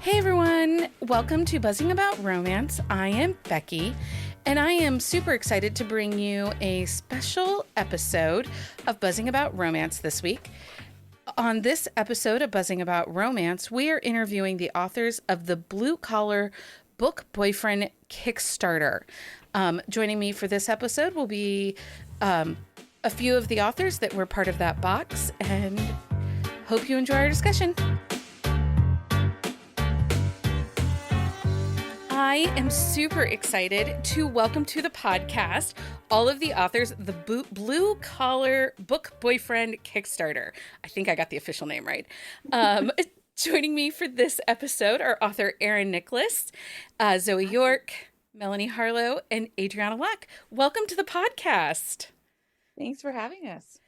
Hey everyone, welcome to Buzzing About Romance. I am Becky, and I am super excited to bring you a special episode of Buzzing About Romance this week. On this episode of Buzzing About Romance, we are interviewing the authors of the Blue Collar Book Boyfriend Kickstarter. Joining me for this episode will be a few of the authors that were part of that box, and hope you enjoy our discussion. I am super excited to welcome to the podcast all of the authors of the Blue Collar Book Boyfriend Kickstarter. I think I got the official name right. Joining me for this episode are author Erin Nicholas, Zoe York, Melanie Harlow, and Adriana Locke. Welcome to the podcast. Thanks for having us.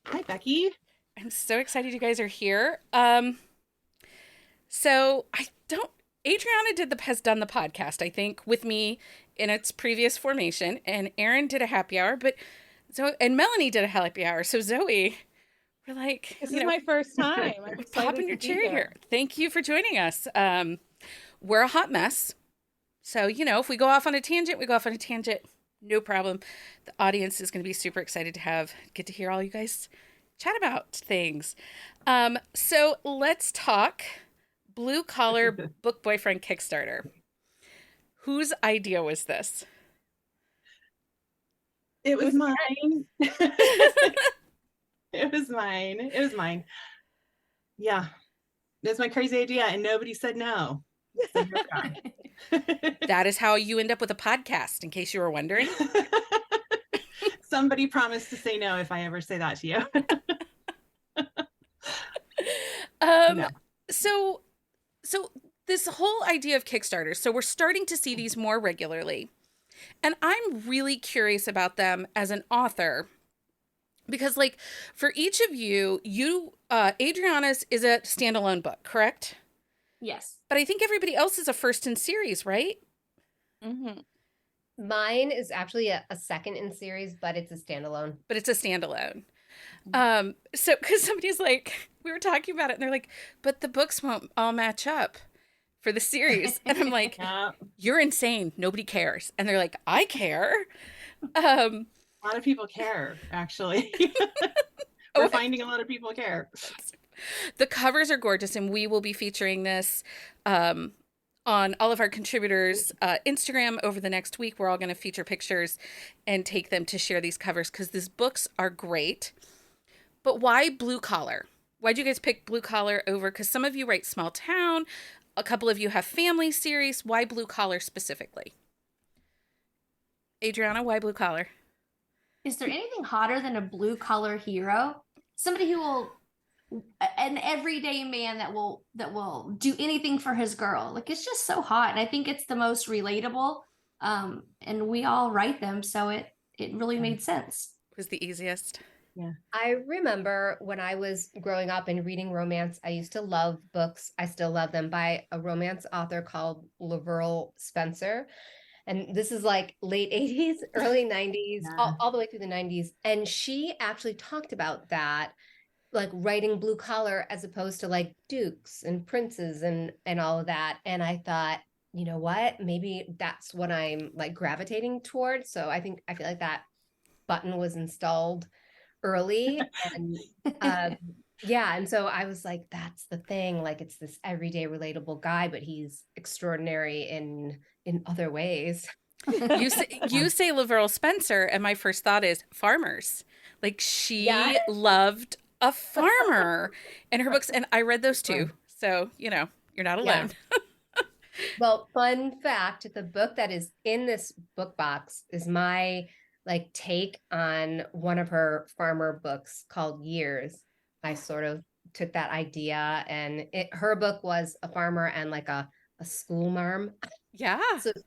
Hi, Becky. I'm so excited you guys are here. Adriana has done the podcast, I think, with me in its previous formation, and Erin did a happy hour, and Melanie did a happy hour. So Zoe, we're like, this is my first time. I'm excited pop in your chair here. Thank you for joining us. We're a hot mess. So, if we go off on a tangent, we go off on a tangent. No problem. The audience is going to be super excited to get to hear all you guys chat about things. So let's talk Blue Collar Book Boyfriend Kickstarter. Whose idea was this? It was mine. It was mine. Yeah. That's my crazy idea, and nobody said no. So That is how you end up with a podcast, in case you were wondering. Somebody promised to say no if I ever say that to you. No. So this whole idea of Kickstarter, so we're starting to see these more regularly. And I'm really curious about them as an author. Because, for each of you, Adriana's is a standalone book, correct? Yes. But I think everybody else is a first in series, right? Mm-hmm. Mine is actually a second in series, but it's a standalone. So, because somebody's like, we were talking about it, and they're like, but the books won't all match up for the series. And I'm like, you're insane. Nobody cares. And they're like, I care. A lot of people care, actually. We're finding a lot of people care. The covers are gorgeous, and we will be featuring this on all of our contributors' Instagram over the next week. We're all going to feature pictures and take them to share these covers because these books are great. But why Blue Collar? Why'd you guys pick Blue Collar over? Because some of you write small town. A couple of you have family series. Why Blue Collar specifically? Adriana, why Blue Collar? Is there anything hotter than a blue collar hero? Somebody who will, an everyday man that will do anything for his girl. It's just so hot. And I think it's the most relatable. And we all write them. So it really made sense. It was the easiest. Yeah. I remember when I was growing up and reading romance, I used to love books. I still love them, by a romance author called Laverne Spencer. And this is late 80s, early 90s, all the way through the 90s. And she actually talked about that, writing blue collar as opposed to dukes and princes and all of that. And I thought, you know what, maybe that's what I'm gravitating towards. So I feel like that button was installed early. And and so I was like, that's the thing. It's this everyday relatable guy, but he's extraordinary in other ways. You say Laverne Spencer, and my first thought is farmers. She loved a farmer in her books, and I read those too. So, you're not alone. Yeah. Well, fun fact, the book that is in this book box is my take on one of her farmer books called Years. I sort of took that idea, and her book was a farmer and a school marm. Yeah. So it's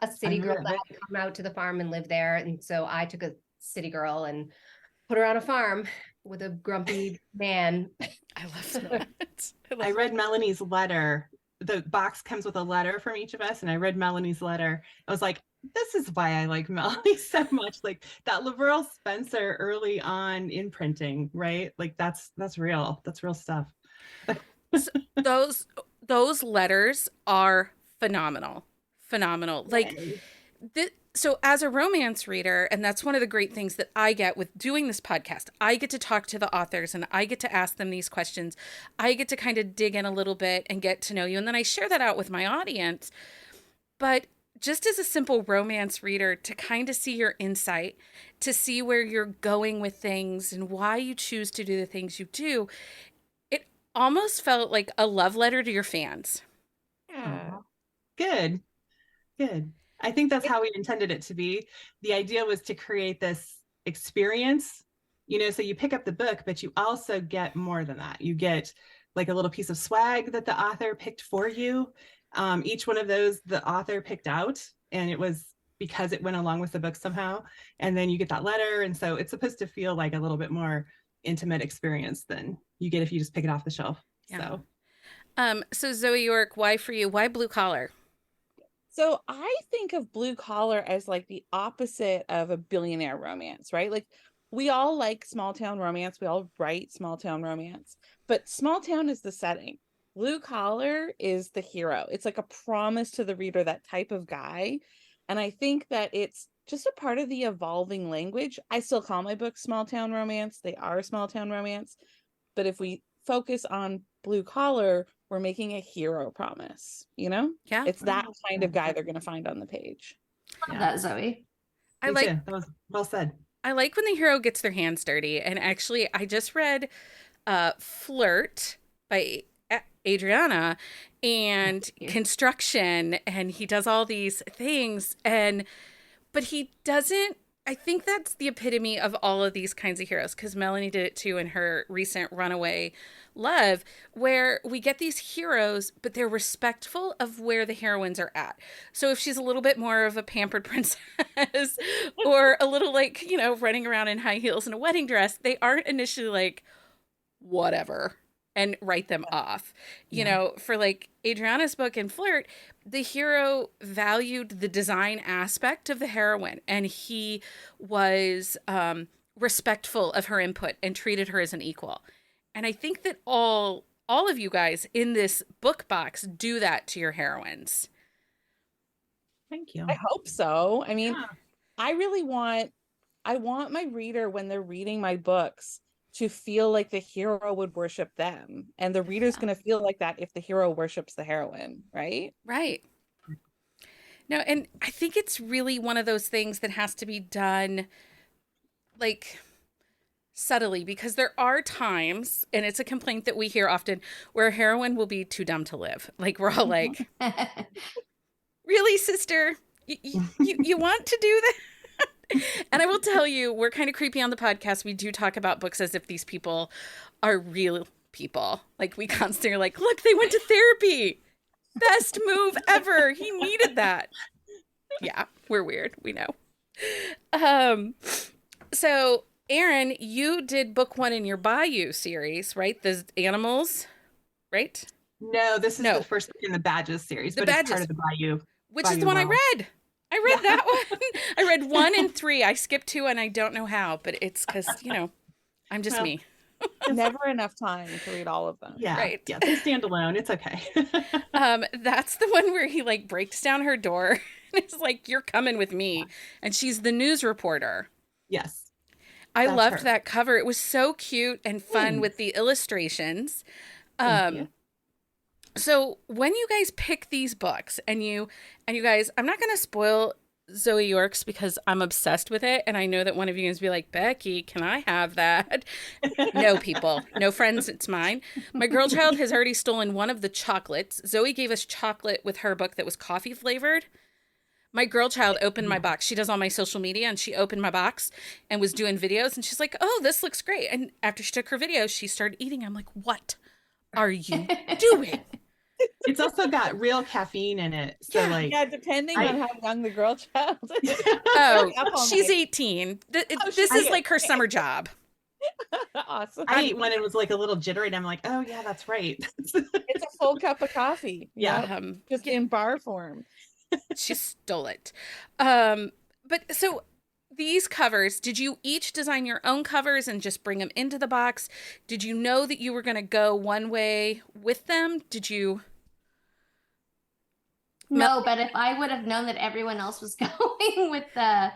a city girl that had come out to the farm and lived there. And so I took a city girl and put her on a farm with a grumpy man. I love that. I read Melanie's letter. The box comes with a letter from each of us, and I read Melanie's letter. I was like, this is why I like Melanie so much. That Laverne Spencer early on in printing, right? That's real. That's real stuff. Those those letters are phenomenal. Phenomenal. Like, so as a romance reader, and that's one of the great things that I get with doing this podcast, I get to talk to the authors and I get to ask them these questions. I get to kind of dig in a little bit and get to know you. And then I share that out with my audience. But just as a simple romance reader, to kind of see your insight, to see where you're going with things and why you choose to do the things you do, it almost felt like a love letter to your fans. Yeah. Good. I think that's how we intended it to be. The idea was to create this experience, so you pick up the book, but you also get more than that. You get like a little piece of swag that the author picked for you. Each one of those the author picked out, and it was because it went along with the book somehow. And then you get that letter. And so it's supposed to feel like a little bit more intimate experience than you get if you just pick it off the shelf. Yeah. So Zoe York, why for you? Why blue collar? So I think of blue collar as like the opposite of a billionaire romance, right? Like we all like small town romance. We all write small town romance, but small town is the setting. Blue collar is the hero. It's like a promise to the reader, that type of guy. And I think that it's just a part of the evolving language. I still call my books small town romance. They are small town romance. But if we focus on blue collar, we're making a hero promise, Yeah. It's that kind of guy they're going to find on the page. Love that, Zoe. That was well said. I like when the hero gets their hands dirty. And actually, I just read Flirt by Adriana and construction, and he does all these things, but he doesn't. I think that's the epitome of all of these kinds of heroes, because Melanie did it too in her recent Runaway Love, where we get these heroes, but they're respectful of where the heroines are at. So if she's a little bit more of a pampered princess or a little like, running around in high heels and a wedding dress, they aren't initially like, whatever, and write them off. For like Adriana's book in Flirt, the hero valued the design aspect of the heroine, and he was respectful of her input and treated her as an equal. And I think that all of you guys in this book box do that to your heroines. Thank you. I hope so. I mean, I want my reader, when they're reading my books, to feel like the hero would worship them. And the reader's going to feel like that if the hero worships the heroine, right? Right. No, and I think it's really one of those things that has to be done like subtly, because there are times, and it's a complaint that we hear often, where a heroine will be too dumb to live. Like we're all like, really, sister? You want to do that? And I will tell you, we're kind of creepy on the podcast. We do talk about books as if these people are real people. Like we constantly are like, look, they went to therapy. Best move ever. He needed that. Yeah, we're weird. We know. So Erin, you did book 1 in your Bayou series, right? The animals, right? No, this is the first book in the Badges series, but it's part of the Bayou. Which is the one I read. I read that one. I read 1 and 3. I skipped 2 and I don't know how, but it's because, I'm just me. Never enough time to read all of them. Yeah. Right. Yeah. They stand alone. It's okay. That's the one where he like breaks down her door and it's like, you're coming with me. And she's the news reporter. Yes. I loved that cover. It was so cute and fun with the illustrations. So when you guys pick these books and you guys, I'm not going to spoil Zoe York's because I'm obsessed with it. And I know that one of you is going to be like, Becky, can I have that? No, people, no friends. It's mine. My girl child has already stolen one of the chocolates. Zoe gave us chocolate with her book that was coffee flavored. My girl child opened my box. She does all my social media, and she opened my box and was doing videos. And she's like, oh, this looks great. And after she took her video, she started eating. I'm like, what are you doing? It's also got real caffeine in it. So depending on how young the girl child is. Oh, she's 18. This is like her summer job. Awesome. I ate one and was like a little jittery, and I'm like, oh yeah, that's right. It's a full cup of coffee. Yeah. Just in bar form. She stole it. But so these covers, did you each design your own covers and just bring them into the box? Did you know that you were going to go one way with them? Did you? No, but if I would have known that everyone else was going with the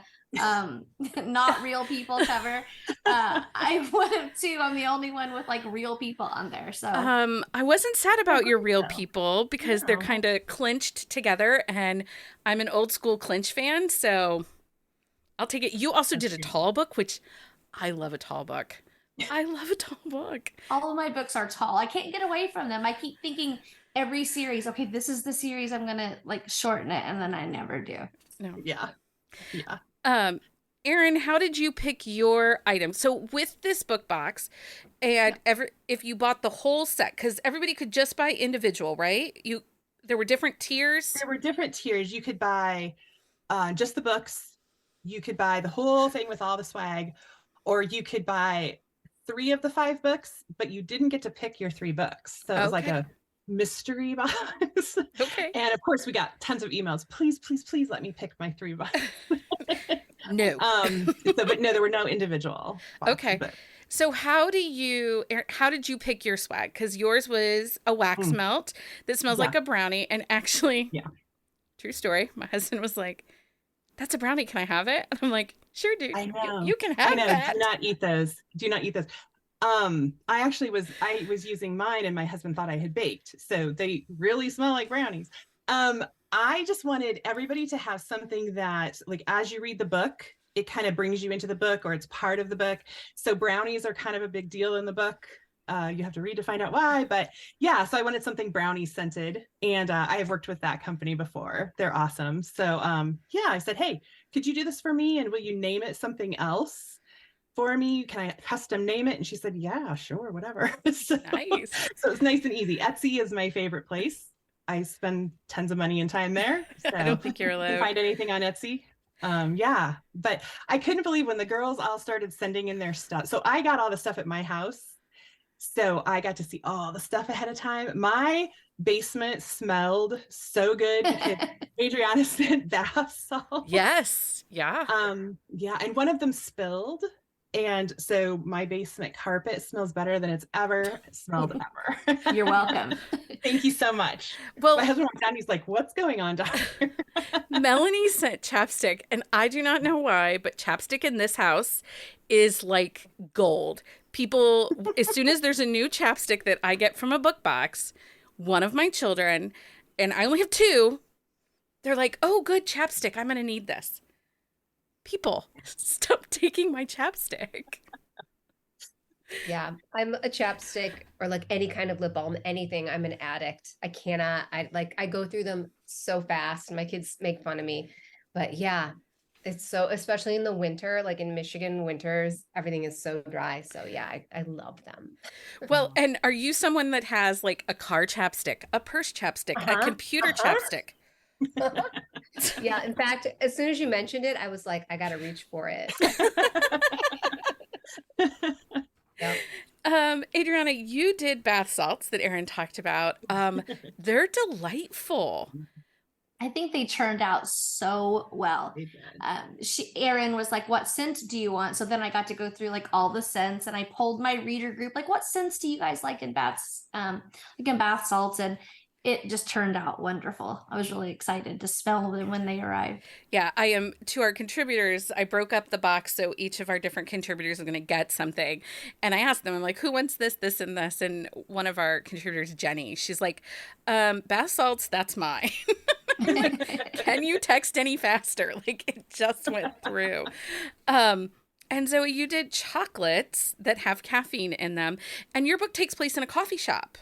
not real people cover, I would have too. I'm the only one with like real people on there. So I wasn't sad about your real so. people because they're No. kind of clinched together, and I'm an old school clinch fan, so I'll take it. You also did a tall book, which I love a tall book. I love a tall book. All of my books are tall. I can't get away from them. I keep thinking every series, okay, this is the series I'm gonna like shorten it, and then I never do. No. Yeah. Yeah. Erin, how did you pick your item? So with this book box, and if you bought the whole set, because everybody could just buy individual, right? There were different tiers. There were different tiers. You could buy just the books. You could buy the whole thing with all the swag, or you could buy 3 of the 5 books, but you didn't get to pick your 3 books. So it was like a mystery box. Okay. And of course, we got tons of emails. Please, please, please let me pick my 3 books. No. But no, there were no individual boxes, Okay. but So how did you pick your swag? Because yours was a wax melt that smells like a brownie. And actually, true story, my husband was like, "That's a brownie. Can I have it?" And I'm like, "Sure, dude. I know. You can have that." Do not eat those. Do not eat those. I was using mine and my husband thought I had baked. So they really smell like brownies. I just wanted everybody to have something that, like, as you read the book, it kind of brings you into the book, or it's part of the book. So brownies are kind of a big deal in the book. You have to read to find out why, but yeah, so I wanted something brownie scented, and I have worked with that company before. They're awesome. So yeah, I said, hey, could you do this for me? And will you name it something else for me? Can I custom name it? And she said, yeah, sure, whatever. So, Nice. So it's nice and easy. Etsy is my favorite place. I spend tons of money and time there. So I don't think you're you allowed. can find anything on Etsy. Yeah, but I couldn't believe when the girls all started sending in their stuff. So I got all the stuff at my house. So I got to see all the stuff ahead of time. My basement smelled so good because Adriana sent bath salts. Yes. Yeah. Yeah, and one of them spilled. And so my basement carpet smells better than it's ever smelled ever. You're welcome. Thank you so much. Well, My husband walked down, he's like, what's going on down here? Melanie sent chapstick, and I do not know why, but chapstick in this house is like gold. People, as soon as there's a new chapstick that I get from a book box, one of my children, and I only have 2, they're like, oh, good chapstick. I'm going to need this. People, stop taking my chapstick. Yeah, I'm a chapstick or like any kind of lip balm, anything. I'm an addict. I go through them so fast, and my kids make fun of me. But yeah, it's so, especially in the winter, like in Michigan winters, everything is so dry. So yeah, I love them. Well, and are you someone that has like a car chapstick, a purse chapstick, a computer chapstick? Yeah, in fact, as soon as you mentioned it, I was like, I gotta reach for it. Yep. Adriana, you did bath salts that Erin talked about. They're delightful. I think they turned out so well. Erin was like, what scent do you want? So then I got to go through like all the scents, and I polled my reader group, like, what scents do you guys like in baths, like in bath salts? And it just turned out wonderful. I was really excited to smell them when they arrived. Yeah, I am. To our contributors, I broke up the box so each of our different contributors are going to get something. And I asked them, I'm like, who wants this, this, and this? And one of our contributors, Jenny, she's like, bath salts, that's mine. Like, can you text any faster? Like, it just went through. And Zoe, you did chocolates that have caffeine in them. And your book takes place in a coffee shop.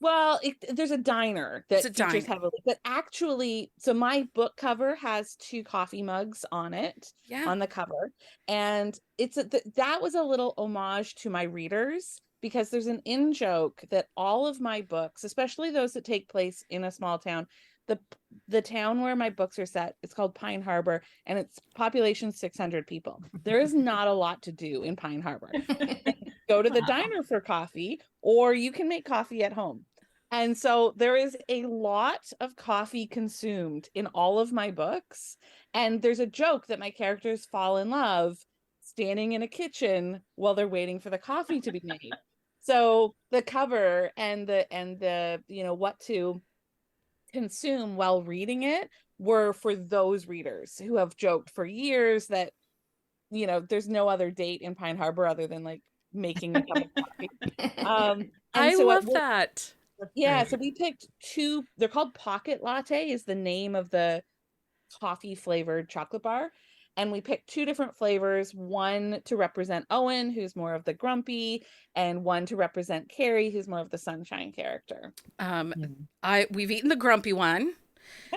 Well, there's a diner that It's a features diner. heavily, but actually, so my book cover has 2 coffee mugs on it, Yeah. on the cover, and that was a little homage to my readers, because there's an in joke that all of my books, especially those that take place in a small town, the town where my books are set, it's called Pine Harbor, and its population 600 people. There is not a lot to do in Pine Harbor. Go to the diner for coffee, or you can make coffee at home. And so there is a lot of coffee consumed in all of my books. And there's a joke that my characters fall in love standing in a kitchen while they're waiting for the coffee to be made. So the cover and the what to consume while reading it were for those readers who have joked for years that, there's no other date in Pine Harbor other than like making a cup of coffee. And I so love that. yeah, so we picked two. They're called Pocket Latte is the name of the coffee flavored chocolate bar. And we picked two different flavors, one to represent Owen, who's more of the grumpy, and one to represent Carrie, who's more of the sunshine character. We've eaten the grumpy one.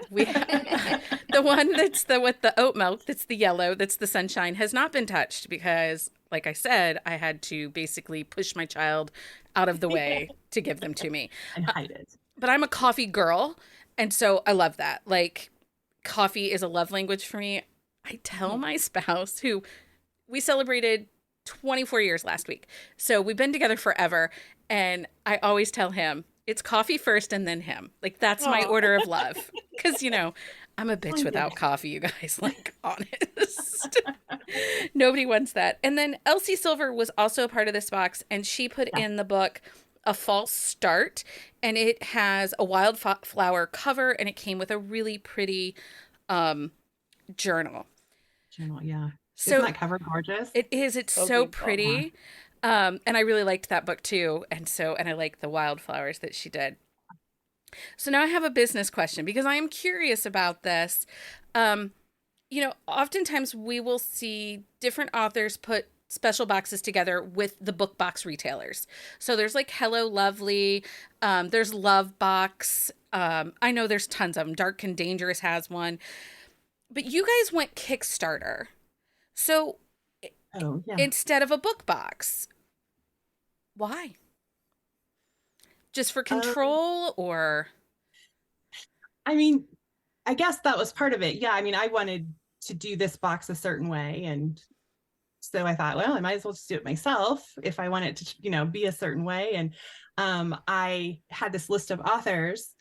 We the one that's with the oat milk, that's the yellow, that's the sunshine, has not been touched because, like I said, I had to basically push my child out of the way to give them to me. And hide it. But I'm a coffee girl, and so I love that. Like, coffee is a love language for me. I tell my spouse, who we celebrated 24 years last week, so we've been together forever, and I always tell him, it's coffee first and then him. Like, that's my order of love. Because, I'm a bitch without coffee, you guys. Like, honest. Nobody wants that. And then Elsie Silver was also a part of this box, and she put in the book A False Start, and it has a wildflower cover, and it came with a really pretty journal. Yeah. So, isn't that cover gorgeous? It is. It's so pretty. And I really liked that book too. And I like the wildflowers that she did. So now I have a business question because I am curious about this. Oftentimes we will see different authors put special boxes together with the book box retailers. So there's like Hello Lovely, there's Love Box. I know there's tons of them. Dark and Dangerous has one. But you guys went Kickstarter. So instead of a book box, why? Just for control or? I mean, I guess that was part of it. Yeah. I mean, I wanted to do this box a certain way. And so I thought, well, I might as well just do it myself if I want it to, be a certain way. And I had this list of authors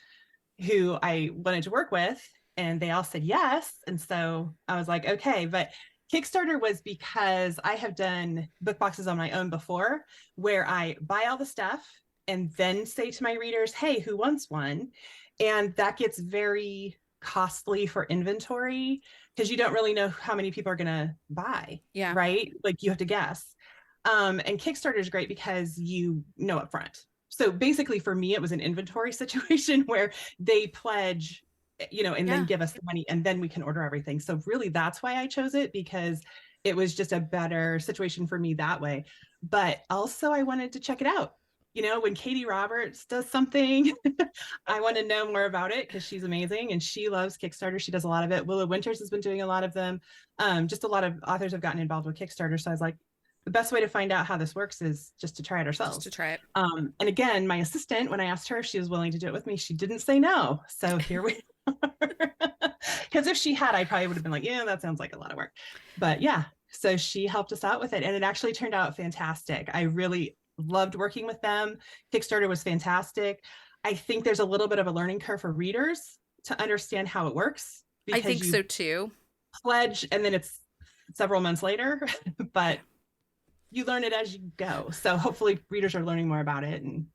who I wanted to work with, and they all said yes. And so I was like, okay, but Kickstarter was because I have done book boxes on my own before, where I buy all the stuff and then say to my readers, hey, who wants one? And that gets very costly for inventory because you don't really know how many people are going to buy. Yeah. Right? Like, you have to guess. And Kickstarter is great because you know up front. So basically for me, it was an inventory situation where they pledge, and then give us the money, and then we can order everything. So really that's why I chose it, because it was just a better situation for me that way. But also I wanted to check it out. When Katie Roberts does something, I want to know more about it because she's amazing and she loves Kickstarter. She does a lot of it. Willow Winters has been doing a lot of them. Just a lot of authors have gotten involved with Kickstarter. So I was like, the best way to find out how this works is just to try it ourselves. Just to try it. And again, my assistant, when I asked her if she was willing to do it with me, she didn't say no. So here we are. Because if she had, I probably would have been like, yeah, that sounds like a lot of work. But yeah, so she helped us out with it. And it actually turned out fantastic. I really loved working with them. Kickstarter was fantastic. I think there's a little bit of a learning curve for readers to understand how it works. I think so too. Pledge, and then it's several months later, but you learn it as you go. So hopefully readers are learning more about it, and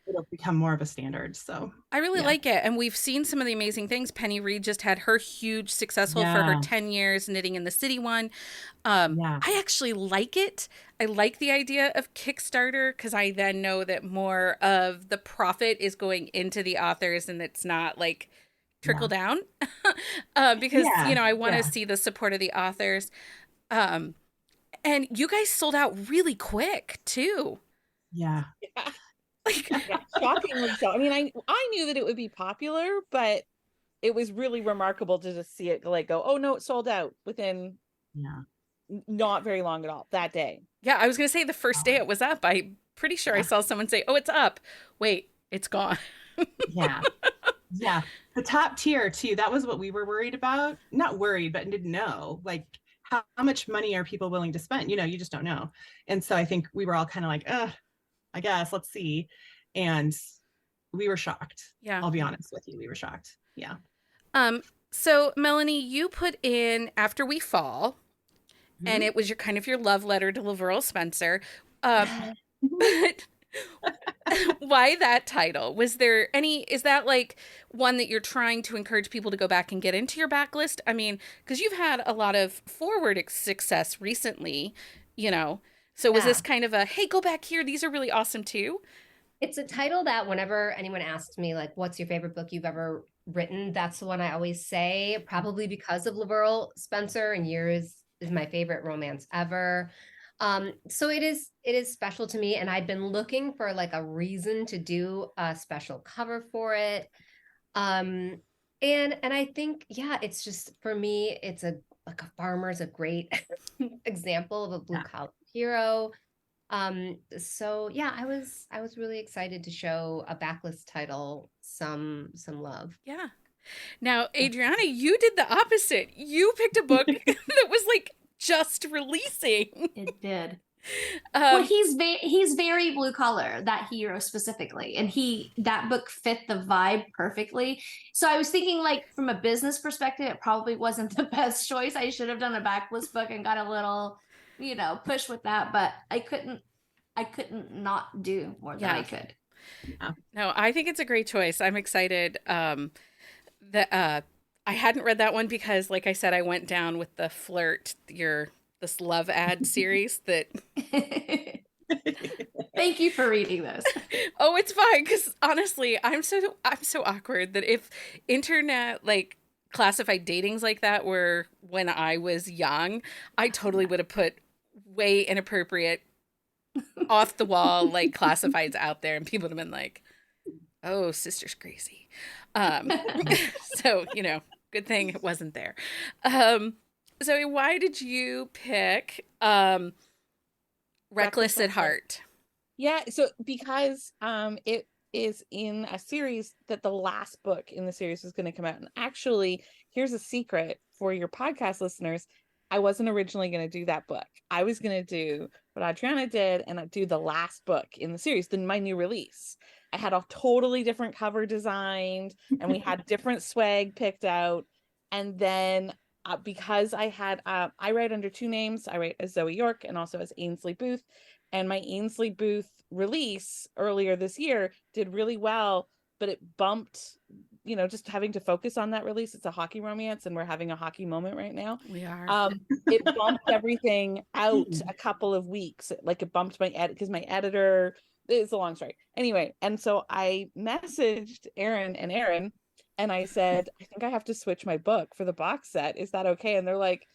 it'll become more of a standard. So I really like it. And we've seen some of the amazing things. Penny Reed just had her huge successful for her 10 years Knitting in the City one. I actually like it. I like the idea of Kickstarter because I then know that more of the profit is going into the authors and it's not like trickle down because, I want to see the support of the authors. And you guys sold out really quick too. Yeah. Shockingly so. I mean, I knew that it would be popular, but it was really remarkable to just see it like go, oh no, it sold out within not very long at all that day. Yeah, I was gonna say the first day it was up. I'm pretty sure I saw someone say, oh, it's up. Wait, it's gone. Yeah. The top tier too. That was what we were worried about. Not worried, but didn't know. Like, how much money are people willing to spend? You just don't know. And so I think we were all kind of like, I guess let's see. And we were shocked. Yeah. I'll be honest with you. We were shocked. Yeah. So Melanie, you put in After We Fall, and it was your love letter to Laverell Spencer. But Why that title? Was there any, is that like one that you're trying to encourage people to go back and get into your backlist? I mean, because you've had a lot of forward success recently, you know. So was Yeah. this kind of a, hey, go back here, these are really awesome too? It's a title that whenever anyone asks me, like, what's your favorite book you've ever written? That's the one I always say, probably because of Laurel Spencer, and yours is my favorite romance ever. So it is special to me, and I've been looking for like a reason to do a special cover for it. And I think, yeah, it's just, for me, it's a like a farmer's a great example of a blue collar hero. So yeah, I was really excited to show a backlist title some love. Yeah. Now, Adriana, you did the opposite. You picked a book that was like just releasing. It did. Well, Um, he's very blue collar, that hero specifically, and that book fit the vibe perfectly. So I was thinking, like, from a business perspective, it probably wasn't the best choice. I should have done a backlist book and got a little, push with that, but I couldn't not do more than I could. no, I think it's a great choice. I'm excited. That I hadn't read that one because, like I said, I went down with the flirt, this love ad series that. Thank you for reading those. Oh, it's fine, because honestly, I'm so awkward that if internet like classified datings like that were when I was young, I totally would have put way inappropriate, off the wall like classifieds out there, and people would have been like, "Oh, sister's crazy." So good thing it wasn't there. Zoe, why did you pick Reckless at Heart? Yeah, so because it is in a series that the last book in the series is going to come out. And actually, here's a secret for your podcast listeners. I wasn't originally going to do that book. I was going to do what Adriana did and do the last book in the series, then my new release. I had a totally different cover designed, and we had different swag picked out. And then because I write under two names. I write as Zoe York and also as Ainsley Booth. And my Ainsley Booth release earlier this year did really well, but it bumped, just having to focus on that release. It's a hockey romance, and we're having a hockey moment right now. We are. It bumped everything out a couple of weeks. Like, it bumped my edit because my editor, it's a long story. Anyway, and so I messaged Erin and I said, I think I have to switch my book for the box set. Is that okay? And they're like,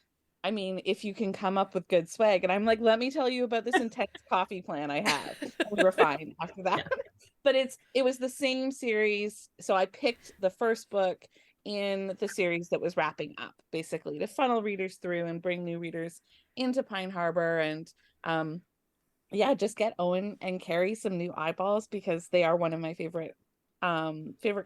I mean, if you can come up with good swag. And I'm like, let me tell you about this intense coffee plan I have. We were fine after that. But it was the same series. So I picked the first book in the series that was wrapping up, basically, to funnel readers through and bring new readers into Pine Harbor. And just get Owen and Carrie some new eyeballs, because they are one of my favorite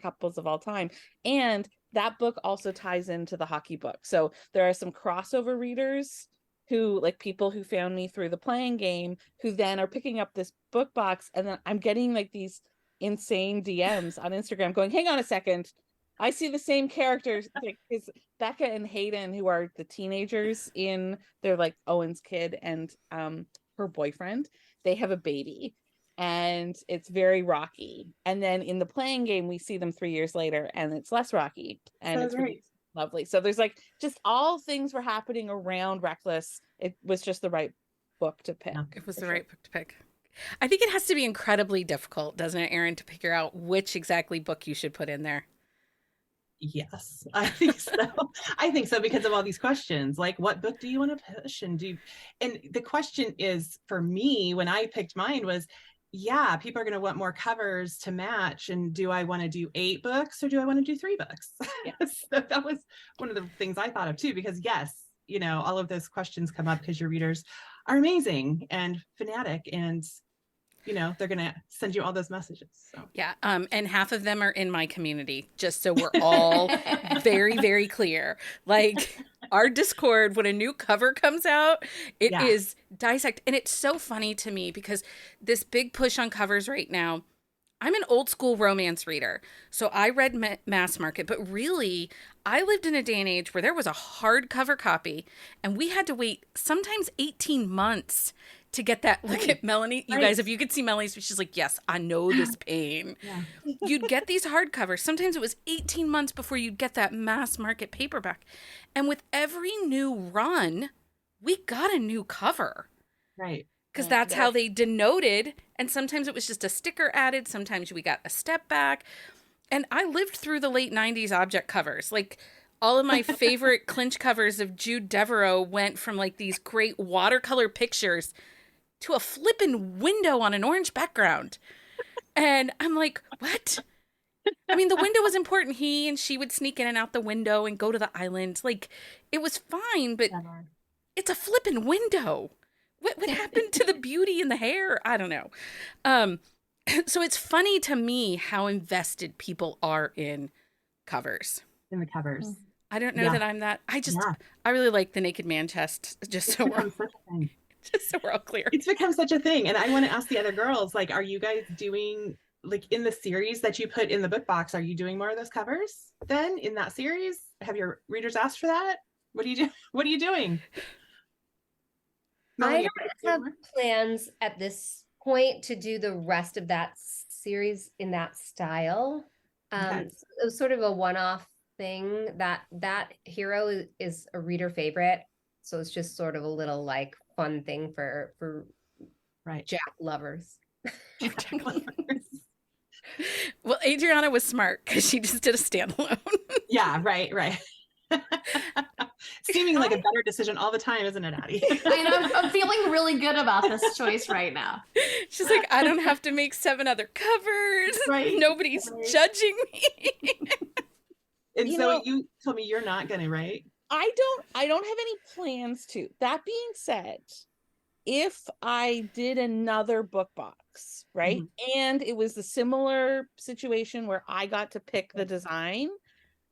couples of all time. And that book also ties into the hockey book. So there are some crossover readers who, like, people who found me through the playing game, who then are picking up this book box, and then I'm getting like these insane DMs on Instagram going, hang on a second, I see the same characters. Like, it's Becca and Hayden, who are the teenagers they're like Owen's kid and her boyfriend. They have a baby, and it's very rocky. And then in the playing game, we see them 3 years later, and it's less rocky, and it's really lovely. So there's like just all things were happening around Reckless. It was just the right book to pick. It was the right book to pick. I think it has to be incredibly difficult, doesn't it, Erin, to figure out which exactly book you should put in there? Yes, I think so. I think so, because of all these questions, like, what book do you want to push? And the question is, for me, when I picked mine, was, yeah, people are going to want more covers to match. And do I want to do 8 books, or do I want to do 3 books? Yes. So that was one of the things I thought of too, because yes, all of those questions come up because your readers are amazing and fanatic, and they're going to send you all those messages. So. Yeah. And half of them are in my community, just so we're all very, very clear. Like, our Discord, when a new cover comes out, it is dissect. And it's so funny to me, because this big push on covers right now, I'm an old school romance reader. So I read mass market, but really I lived in a day and age where there was a hardcover copy, and we had to wait sometimes 18 months to get that. Look Right. at Melanie. You Right. guys, if you could see Melanie's face, she's like, yes, I know this pain. Yeah. You'd get these hardcovers. Sometimes it was 18 months before you'd get that mass market paperback. And with every new run, we got a new cover. Right. Because that's how they denoted. And sometimes it was just a sticker added. Sometimes we got a step back. And I lived through the late 90s object covers. Like, all of my favorite clinch covers of Jude Devereaux went from like these great watercolor pictures to a flippin' window on an orange background. And I'm like, what? I mean, the window was important. He and she would sneak in and out the window and go to the island. Like, it was fine, but it's a flippin' window. What happened to the beauty in the hair? I don't know. So it's funny to me how invested people are in covers. In the covers. I don't know that I'm that. I really like the naked man chest. Just so we're all clear. It's become such a thing. And I want to ask the other girls, like, are you guys doing, like, in the series that you put in the book box, are you doing more of those covers then in that series? Have your readers asked for that? What do you do? What are you doing? I don't have plans at this point to do the rest of that series in that style. It was sort of a one-off thing. That hero is a reader favorite, so it's just sort of a little like fun thing for Jack lovers. Well, Adriana was smart because she just did a standalone. Yeah, right. Seeming like a better decision all the time, isn't it, Addie? I know. I'm feeling really good about this choice right now. She's like, I don't have to make 7 other covers. Right. Nobody's judging me. And so you told me you're not gonna, right? I don't have any plans to. That being said, if I did another book box, right? And it was a similar situation where I got to pick the design,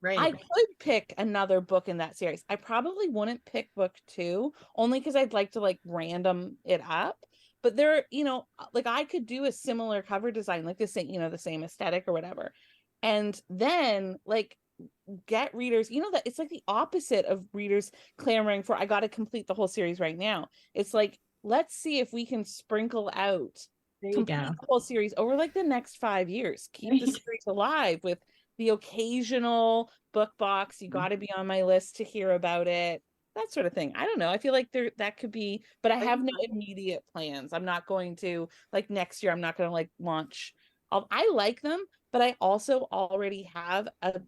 right? I could pick another book in that series. I probably wouldn't pick book 2, only because I'd like to like random it up. But there, like I could do a similar cover design, like the same aesthetic or whatever. And then like get readers, that it's like the opposite of readers clamoring for, I got to complete the whole series right now. It's like, let's see if we can sprinkle out the whole series over like the next 5 years. Keep the series alive with the occasional book box. You got to be on my list to hear about it. That sort of thing. I don't know. I feel like that could be, but I have no immediate plans. I'm not going to like next year. I'm not going to like launch. I like them, but I also already have a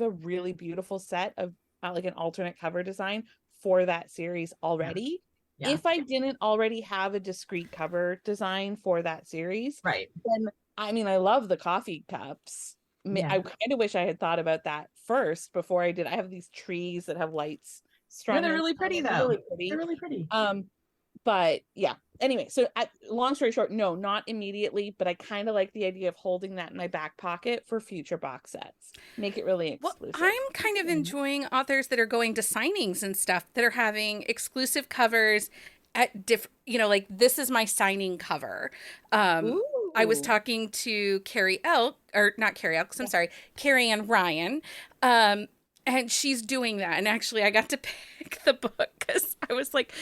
really beautiful set of like an alternate cover design for that series already. Yeah. If I didn't already have a discrete cover design for that series, right? Then I mean, I love the coffee cups. Yeah. I kind of wish I had thought about that first before I did. I have these trees that have lights. Yeah, they're really pretty though. They're really pretty. But yeah. Anyway, so long story short, no, not immediately, but I kind of like the idea of holding that in my back pocket for future box sets. Make it really exclusive. Well, I'm kind of enjoying authors that are going to signings and stuff that are having exclusive covers at like this is my signing cover. I was talking to Carrie Ann Ryan. And she's doing that. And actually, I got to pick the book because I was like,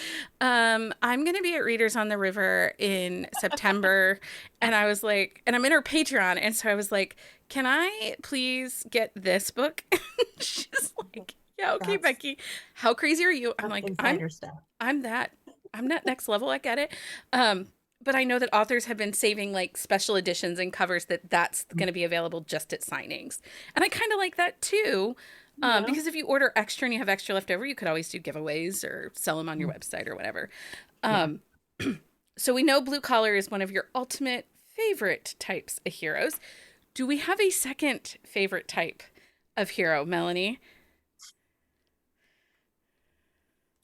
I'm going to be at Readers on the River in September. And I was like, and I'm in her Patreon. And so I was like, can I please get this book? She's like, yeah, okay, Becky. How crazy are you? I'm like, I'm that next level. I get it. But I know that authors have been saving like special editions and covers that's going to be available just at signings. And I kind of like that too. Because if you order extra and you have extra left over, you could always do giveaways or sell them on your website or whatever. So we know blue collar is one of your ultimate favorite types of heroes. Do we have a second favorite type of hero, Melanie?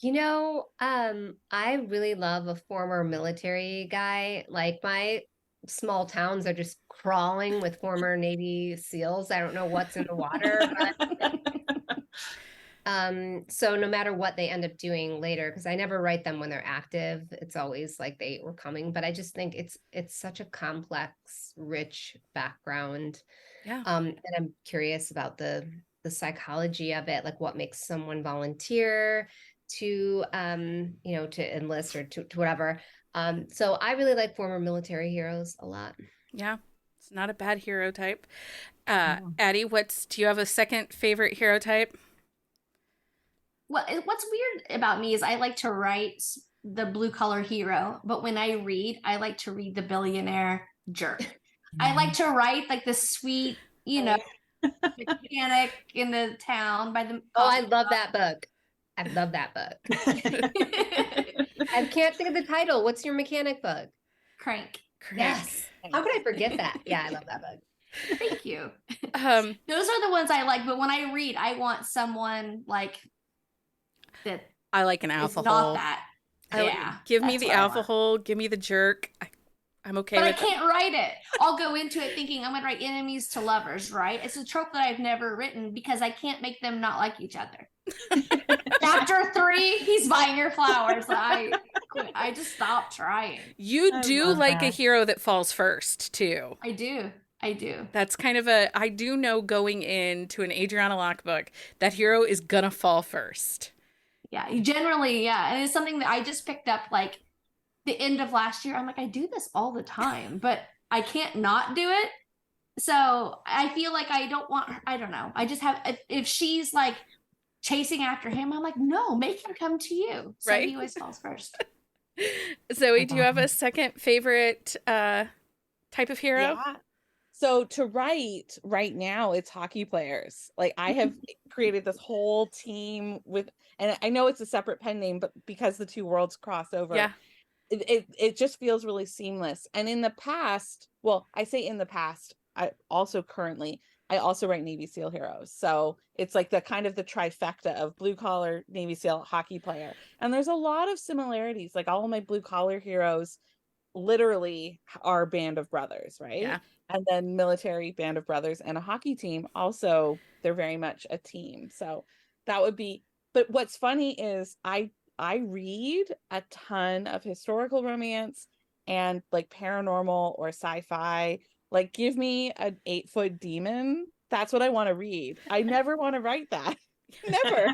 I really love a former military guy. Like my small towns are just crawling with former Navy SEALs. I don't know what's in the water, but so no matter what they end up doing later, because I never write them when they're active, it's always like they were coming. But I just think it's such a complex, rich background. Yeah. And I'm curious about the psychology of it, like what makes someone volunteer to to enlist or to whatever. So I really like former military heroes a lot. Yeah, it's not a bad hero type. No. Addie, do you have a second favorite hero type? What's weird about me is I like to write the blue collar hero, but when I read, I like to read the billionaire jerk. I like to write like the sweet, mechanic in the town by the. Oh, I love that book. I love that book. I can't think of the title. What's your mechanic book? Crank. Yes. How could I forget that? Yeah, I love that book. Thank you. Those are the ones I like, but when I read, I want someone like that. I like an Is alpha not hole. that. Give me that's the what I alpha want. hole. Give me the jerk. I'm okay But I with it. can't write it. I'll go into it thinking I'm going to write enemies to lovers, right? It's a trope that I've never written because I can't make them not like each other. Chapter 3, he's buying her flowers. I just stopped trying. You I do love like a that. hero that falls first, too. I do. That's kind of I do know going into an Adriana Locke book, that hero is gonna fall first. Yeah, generally, yeah. And it's something that I just picked up like the end of last year. I'm like, I do this all the time, but I can't not do it. So I feel like I don't want her, I don't know. I just have, if she's like chasing after him, I'm like, no, make him come to you. So Right? he always falls first. Zoe, do you have a second favorite type of hero? Yeah. So to write right now, it's hockey players. Like I have created this whole team with, and I know it's a separate pen name, but because the two worlds cross over, Yeah. it just feels really seamless. And in the past, well, I say in the past, I also write Navy SEAL heroes. So it's like the kind of the trifecta of blue collar Navy SEAL hockey player. And there's a lot of similarities. Like all of my blue collar heroes literally are band of brothers, right? Yeah. And then military band of brothers and a hockey team also, they're very much a team. So that would be, but what's funny is I read a ton of historical romance and like paranormal or sci-fi. Like give me an 8-foot demon, that's what I want to read. I never want to write that. Never.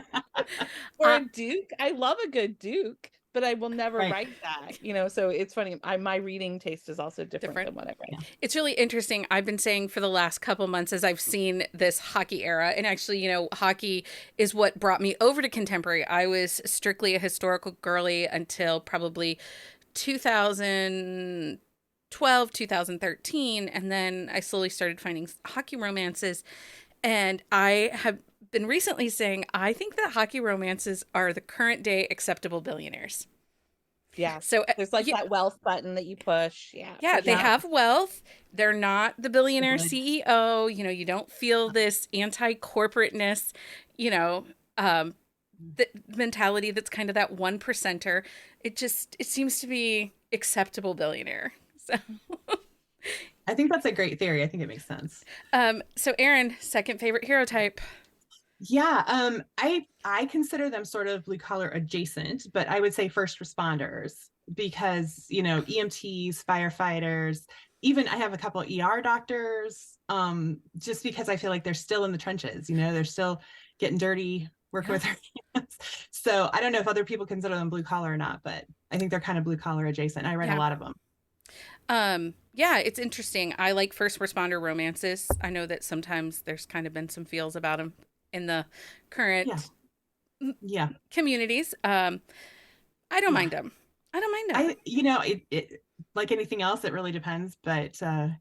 Or a duke, I love a good duke, but I will never Right. write that, so it's funny. My reading taste is also different than what I write. It's really interesting. I've been saying for the last couple months as I've seen this hockey era, and actually, hockey is what brought me over to contemporary. I was strictly a historical girly until probably 2012, 2013, and then I slowly started finding hockey romances, and I have been recently saying I think that hockey romances are the current day acceptable billionaires. Yeah. So There's like that wealth button that you push. Yeah. Yeah, they have wealth. They're not the billionaire Good. CEO. You don't feel this anti-corporateness, the mentality that's kind of that 1%er. It seems to be acceptable billionaire. So I think that's a great theory. I think it makes sense. So Erin, second favorite hero type. Yeah, I consider them sort of blue collar adjacent, but I would say first responders because, EMTs, firefighters, even I have a couple of ER doctors, just because I feel like they're still in the trenches, they're still getting dirty, working with their hands. So I don't know if other people consider them blue collar or not, but I think they're kind of blue collar adjacent. I read a lot of them. Yeah, it's interesting. I like first responder romances. I know that sometimes there's kind of been some feels about them in the current communities. I don't mind them. It like anything else, it really depends. But I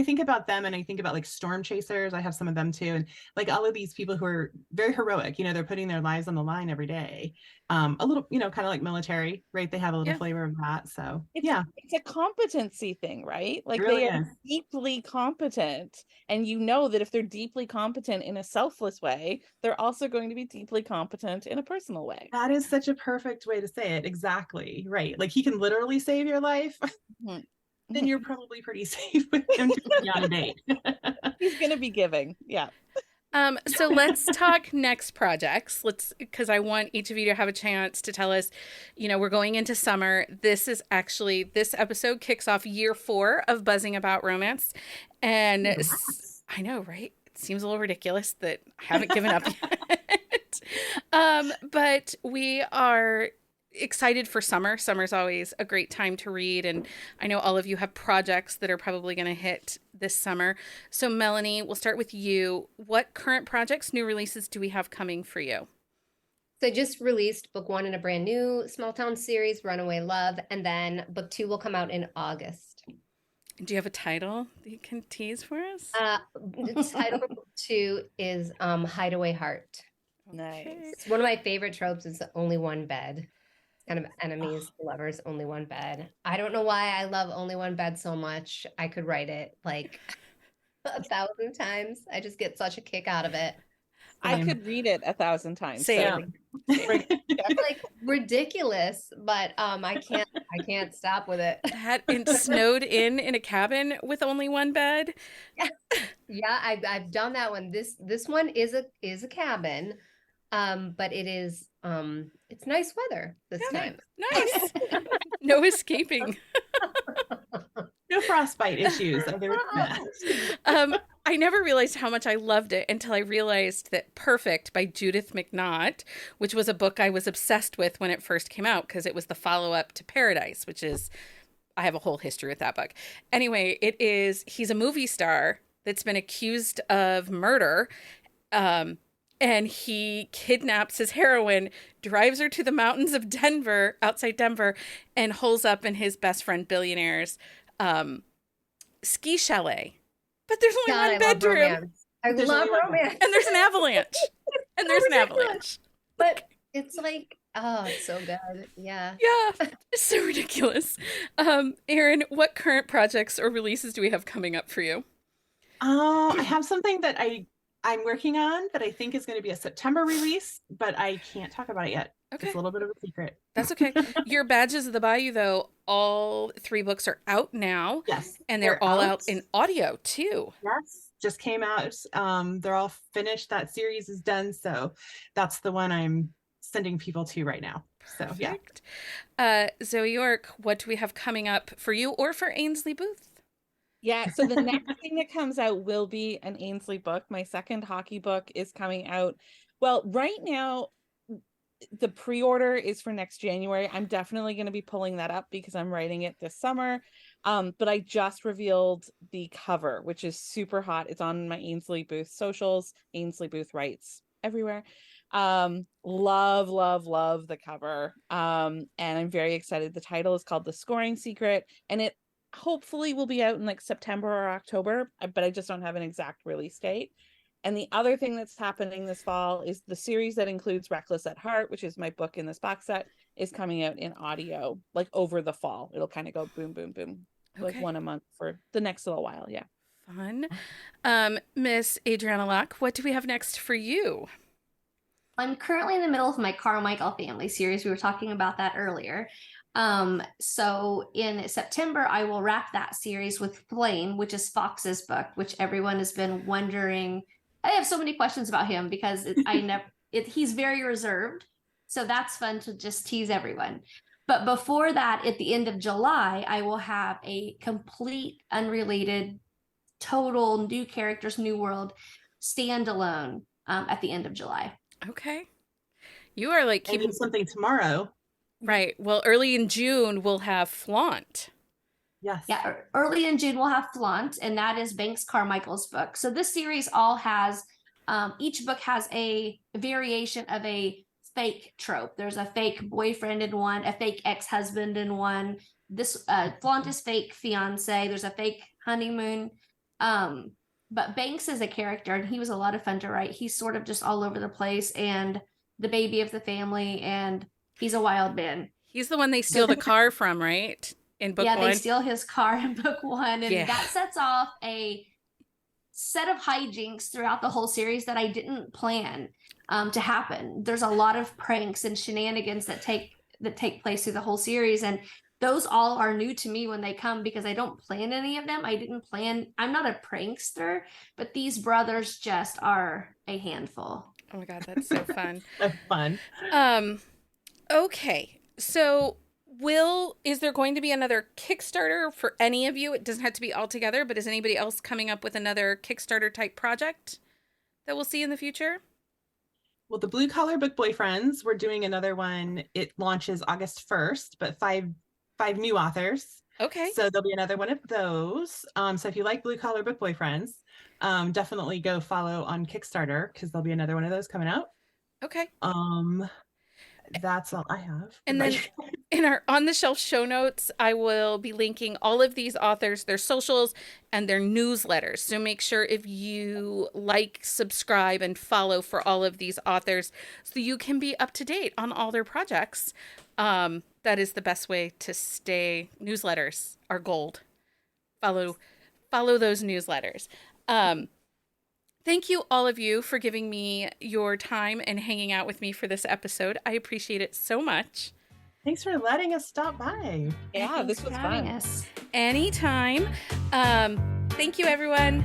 think about them and I think about like storm chasers. I have some of them too. And like all of these people who are very heroic, they're putting their lives on the line every day. A little, kind of like military, right? They have a little flavor of that. So it's a competency thing, right? Like really they are deeply competent. And that if they're deeply competent in a selfless way, they're also going to be deeply competent in a personal way. That is such a perfect way to say it. Exactly. Right. Like he can literally save your life. Mm-hmm. Then you're probably pretty safe with him to be on a date. He's going to be giving. Yeah. So let's talk next projects. Because I want each of you to have a chance to tell us, we're going into summer. This episode kicks off year 4 of Buzzing About Romance. And I know, right? It seems a little ridiculous that I haven't given up yet. But we are excited for summer. Summer's always a great time to read, and I know all of you have projects that are probably going to hit this summer. So Melanie, we'll start with you. What current projects, new releases do we have coming for you? So I just released book 1 in a brand new small town series, Runaway Love, and then book 2 will come out in August. Do you have a title that you can tease for us? The title for book 2 is Hideaway Heart. Nice. It's one of my favorite tropes is only one bed. Kind of enemies, lovers, only one bed. I don't know why I love only one bed so much. I could write it like 1,000 times. I just get such a kick out of it. I could read it 1,000 times. Same. It's like ridiculous, but I can't stop with it. That and snowed in a cabin with only one bed. Yeah, I've done that one. This one is a cabin, but it is it's nice weather this time. Nice. No escaping. No frostbite issues. Other than that. I never realized how much I loved it until I realized that Perfect by Judith McNaught, which was a book I was obsessed with when it first came out because it was the follow-up to Paradise, which is, I have a whole history with that book. Anyway, he's a movie star that's been accused of murder, and he kidnaps his heroine, drives her to the mountains of Denver, outside Denver, and holes up in his best friend billionaire's ski chalet. But there's only one bedroom. I love romance. And there's an avalanche. And there's an avalanche. But it's like, oh, it's so good. Yeah. Yeah. It's so ridiculous. Erin, what current projects or releases do we have coming up for you? I have something that I'm working on that I think is going to be a September release, but I can't talk about it yet. Okay. It's a little bit of a secret. That's okay. Your Badges of the Bayou, though, all 3 books are out now. Yes. And they're all out in audio, too. Yes. Just came out. They're all finished. That series is done. So that's the one I'm sending people to right now. So, Perfect. Yeah. Zoe York, what do we have coming up for you or for Ainsley Booth? Yeah, so the next thing that comes out will be an Ainsley book. My second hockey book is coming out. Well, right now, the pre-order is for next January. I'm definitely going to be pulling that up because I'm writing it this summer. But I just revealed the cover, which is super hot. It's on my Ainsley Booth socials. Ainsley Booth writes everywhere. Love the cover. And I'm very excited. The title is called The Scoring Secret, and it hopefully will be out in like September or October, but I just don't have an exact release date. And the other thing that's happening this fall is the series that includes Reckless at Heart, which is my book in this box set, is coming out in audio like over the fall. It'll kind of go boom, boom, boom, like one a month for the next little while. Yeah. Fun. Miss Adriana Locke, what do we have next for you? I'm currently in the middle of my Carmichael family series. We were talking about that earlier. So in September, I will wrap that series with Flame, which is Fox's book, which everyone has been wondering. I have so many questions about him because he's very reserved. So that's fun to just tease everyone. But before that, at the end of July, I will have a complete, unrelated, total new characters, new world standalone at the end of July. Okay. You are like keeping something tomorrow. Right. Well, early in June, we'll have Flaunt. Yes. Yeah. Early in June, we'll have Flaunt, and that is Banks Carmichael's book. So this series all has, each book has a variation of a fake trope. There's a fake boyfriend in one, a fake ex-husband in one. This Flaunt is fake fiance. There's a fake honeymoon. But Banks is a character, and he was a lot of fun to write. He's sort of just all over the place and the baby of the family, and he's a wild man. He's the one they steal the car from, right? In book 1. Yeah, they steal his car in book 1. And that sets off a set of hijinks throughout the whole series that I didn't plan to happen. There's a lot of pranks and shenanigans that take place through the whole series. And those all are new to me when they come because I don't plan any of them. I'm not a prankster, but these brothers just are a handful. Oh my God, that's so fun. That's fun. Okay, so is there going to be another Kickstarter for any of you? It doesn't have to be all together, but is anybody else coming up with another Kickstarter type project that we'll see in the future? Well, the Blue Collar Book Boyfriends, we're doing another one. It launches August 1st, but five new authors. Okay. So there'll be another one of those. So if you like Blue Collar Book Boyfriends, definitely go follow on Kickstarter because there'll be another one of those coming out. Okay. That's all I have. And then in our on the shelf show notes, I will be linking all of these authors, their socials, and their newsletters. So make sure if you like, subscribe, and follow for all of these authors so you can be up to date on all their projects. That is the best way to stay. Newsletters are gold. Follow those newsletters. Thank you, all of you, for giving me your time and hanging out with me for this episode. I appreciate it so much. Thanks for letting us stop by. Yeah, this was fun. Us. Anytime. Thank you, everyone.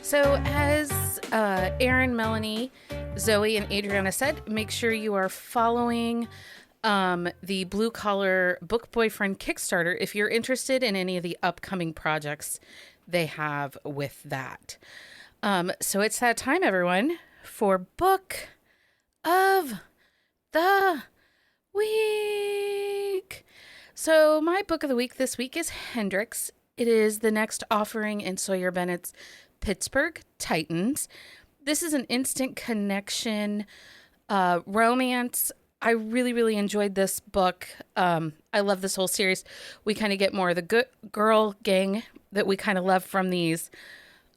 So as Erin, Melanie, Zoe, and Adriana said, make sure you are following the Blue Collar Book Boyfriend Kickstarter if you're interested in any of the upcoming projects they have with that. So it's that time, everyone, for Book of the Week. So my book of the week this week is Hendrix. It is the next offering in Sawyer Bennett's Pittsburgh Titans. This is an instant connection romance. I really, really enjoyed this book. I love this whole series. We kind of get more of the good girl gang that we kind of love from these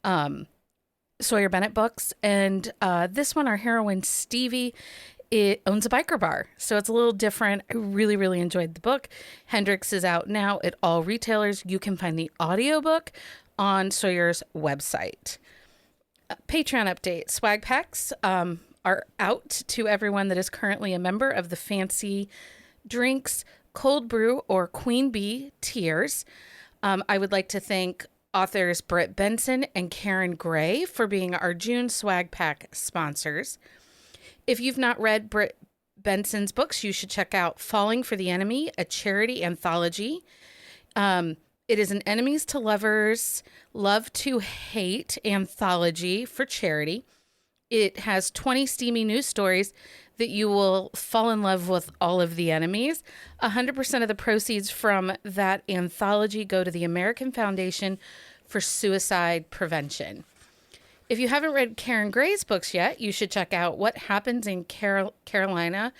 Sawyer Bennett books. And this one, our heroine, Stevie, it owns a biker bar. So it's a little different. I really, really enjoyed the book. Hendrix is out now at all retailers. You can find the audiobook on Sawyer's website. Patreon update. Swag packs are out to everyone that is currently a member of the Fancy Drinks Cold Brew or Queen Bee tiers. I would like to thank authors Britt Benson and Karen Gray for being our June swag pack sponsors. If you've not read Britt Benson's books, you should check out Falling for the Enemy, a charity anthology. It is an enemies to lovers, love to hate anthology for charity. It has 20 steamy news stories that you will fall in love with all of the enemies. 100% of the proceeds from that anthology go to the American Foundation for Suicide Prevention. If you haven't read Karen Gray's books yet, you should check out What Happens in Carolina.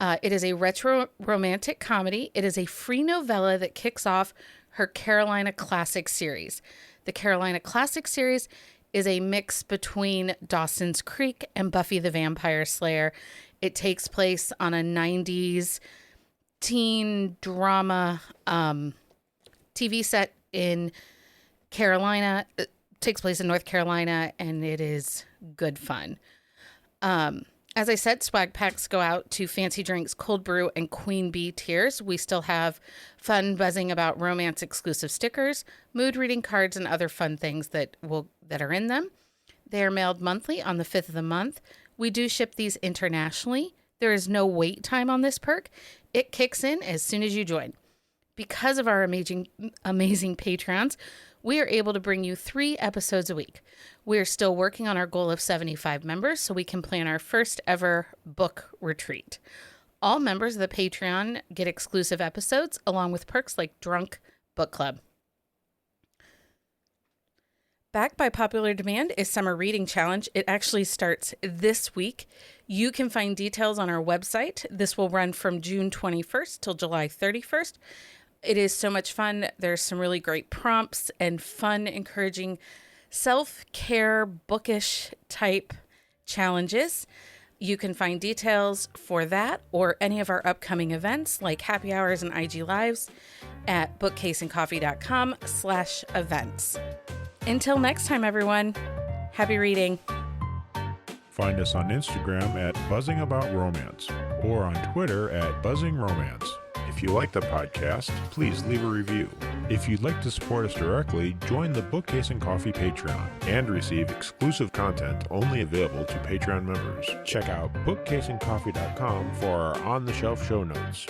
It is a retro romantic comedy. It is a free novella that kicks off her Carolina Classic series. The Carolina Classic series is a mix between Dawson's Creek and Buffy the Vampire Slayer. It takes place on a 90s teen drama TV set in Carolina. It takes place in North Carolina, and it is good fun. As I said, swag packs go out to Fancy Drinks, Cold Brew, and Queen Bee tiers. We still have fun buzzing about romance exclusive stickers, mood reading cards, and other fun things that are in them. They are mailed monthly on the 5th of the month. We do ship these internationally. There is no wait time on this perk. It kicks in as soon as you join. Because of our amazing patrons, we are able to bring you 3 episodes a week. We are still working on our goal of 75 members so we can plan our first ever book retreat. All members of the Patreon get exclusive episodes along with perks like Drunk Book Club. Back by popular demand is Summer Reading Challenge. It actually starts this week. You can find details on our website. This will run from June 21st till July 31st. It is so much fun. There's some really great prompts and fun, encouraging self-care, bookish type challenges. You can find details for that or any of our upcoming events like happy hours and IG lives at bookcaseandcoffee.com/events. Until next time, everyone, happy reading. Find us on Instagram at Buzzing About Romance or on Twitter at Buzzing Romance. If you like the podcast, please leave a review. If you'd like to support us directly, join the Bookcase and Coffee Patreon and receive exclusive content only available to Patreon members. Check out bookcaseandcoffee.com for our on-the-shelf show notes.